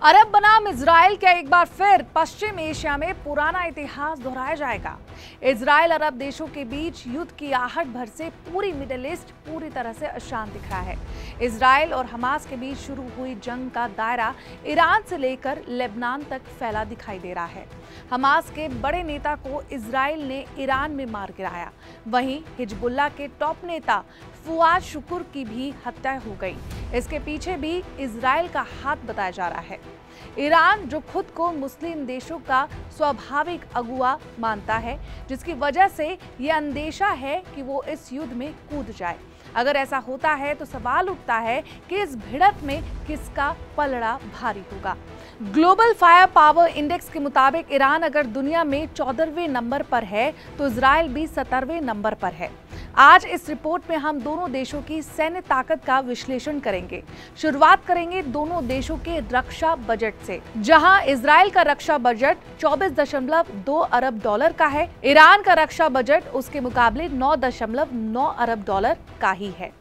अरब बनाम इजराइल क्या एक बार फिर पश्चिम एशिया में पुराना इतिहास दोहराया जाएगा। इजराइल अरब देशों के बीच युद्ध की आहट भर से पूरी मिडिल ईस्ट पूरी तरह से अशांत दिख रहा है। इजराइल और हमास के बीच शुरू हुई जंग का दायरा ईरान से लेकर लेबनान तक फैला दिखाई दे रहा है। हमास के बड़े नेता को इजराइल ने ईरान में मार गिराया। वहीं हिजबुल्लाह के टॉप नेता फुआद शुकुर की भी हत्या हो गई। इसके पीछे भी इजराइल का हाथ बताया जा रहा है। ईरान जो खुद को मुस्लिम देशों का स्वाभाविक अगुवा मानता है, जिसकी वजह से ये अंदेशा है कि वो इस युद्ध में कूद जाए। अगर ऐसा होता है तो सवाल उठता है कि इस भिड़ंत में किसका पलड़ा भारी होगा। ग्लोबल फायर पावर इंडेक्स के मुताबिक ईरान अगर दुनिया में 14वें नंबर पर है तो इजराइल भी 17वें नंबर पर है। आज इस रिपोर्ट में हम दोनों देशों की सैन्य ताकत का विश्लेषण करेंगे। शुरुआत करेंगे दोनों देशों के रक्षा बजट से, जहां इजराइल का रक्षा बजट 24.2 अरब डॉलर का है। ईरान का रक्षा बजट उसके मुकाबले 9.9 अरब डॉलर का ही है।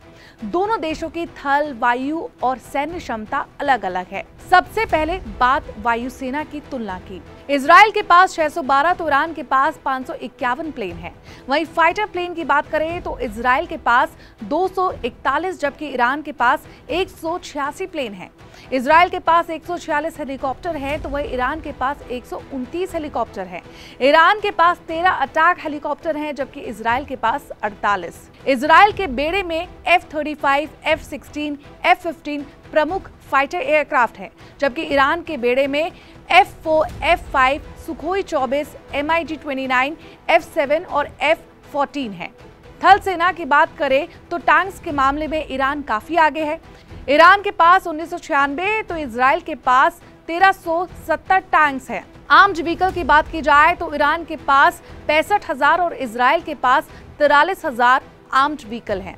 दोनों देशों की थल, वायु और सैन्य क्षमता अलग अलग है। सबसे पहले बात वायुसेना की तुलना की। इजराइल के पास 612 तो ईरान के पास 551 प्लेन है। वहीं फाइटर प्लेन की बात करें तो इजराइल के पास 241 जबकि ईरान के पास 186 प्लेन है। इजराइल के पास 146 हेलीकॉप्टर हैं तो वहीं ईरान के पास 129 हेलीकॉप्टर हैं। ईरान के पास 13 अटैक हेलीकॉप्टर हैं जबकि इजराइल के पास 48। इजराइल के बेड़े में F-35, F-16, F-15 प्रमुख फाइटर एयरक्राफ्ट हैं, जबकि ईरान के बेड़े में F-4, F-5, Sukhoi 24, MiG-29, F-7 और F-14 हैं। थल सेना की बात करें तो टैंक्स के मामले में ईरान काफी आगे है। ईरान के पास 1996 तो इजराइल के पास 1370 टैंक्स हैं। आर्म्ड व्हीकल की बात की जाए तो ईरान के पास 65,000 और इजराइल के पास 43,000 आर्म्ड व्हीकल हैं।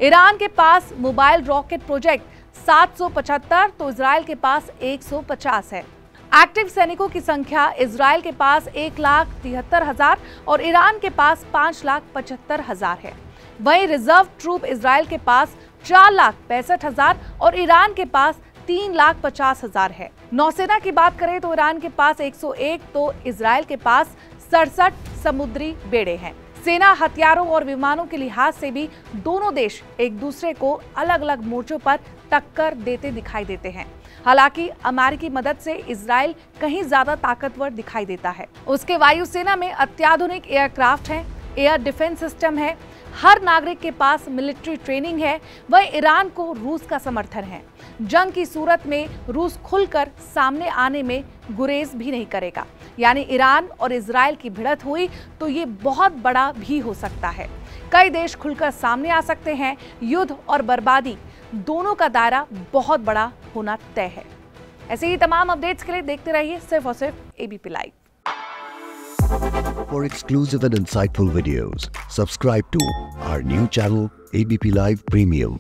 ईरान के पास मोबाइल रॉकेट प्रोजेक्ट 775 तो इजराइल के पास 150 है। एक्टिव सैनिकों की संख्या इजराइल के पास 1,73,000 और ईरान के पास 5,75,000 है। वहीं रिजर्व ट्रूप इजराइल के पास 4,65,000 और ईरान के पास 3,50,000 है। नौसेना की बात करें तो ईरान के पास 101 तो इजराइल के पास 67 समुद्री बेड़े हैं। सेना हथियारों और विमानों के लिहाज से भी दोनों देश एक दूसरे को अलग अलग मोर्चों पर टक्कर देते दिखाई देते हैं। हालांकि अमेरिकी मदद से इजराइल कहीं ज्यादा ताकतवर दिखाई देता है। उसके वायुसेना में अत्याधुनिक एयरक्राफ्ट हैं, एयर डिफेंस सिस्टम है, हर नागरिक के पास मिलिट्री ट्रेनिंग है। वह ईरान को रूस का समर्थन है। जंग की सूरत में रूस खुलकर सामने आने में गुरेज भी नहीं करेगा। यानी ईरान और इजराइल की भिड़ंत हुई तो ये बहुत बड़ा भी हो सकता है। कई देश खुलकर सामने आ सकते हैं। युद्ध और बर्बादी दोनों का दायरा बहुत बड़ा होना तय है। ऐसे ही तमाम अपडेट्स के लिए देखते रहिए सिर्फ और सिर्फ ABP live. For exclusive and insightful videos, subscribe to our new channel ABP Live Premium.